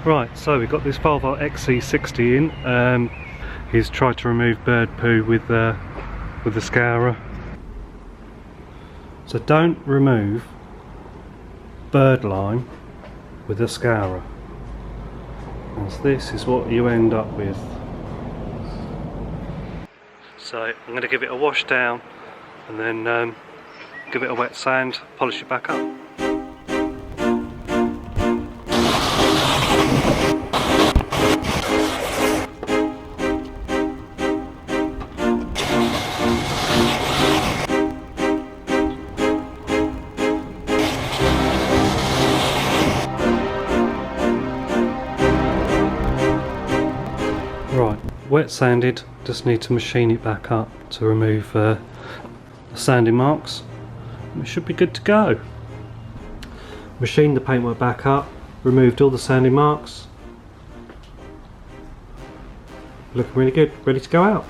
Right, so we've got this Volvo XC60 in. He's tried to remove bird poo with the Scourer. So don't remove bird lime with a Scourer, as this is what you end up with. So I'm going to give it a wash down and then give it a wet sand, polish it back up. Right, wet sanded, just need to machine it back up to remove the sanding marks. It should be good to go. Machined the paintwork back up, removed all the sanding marks. Looking really good, ready to go out.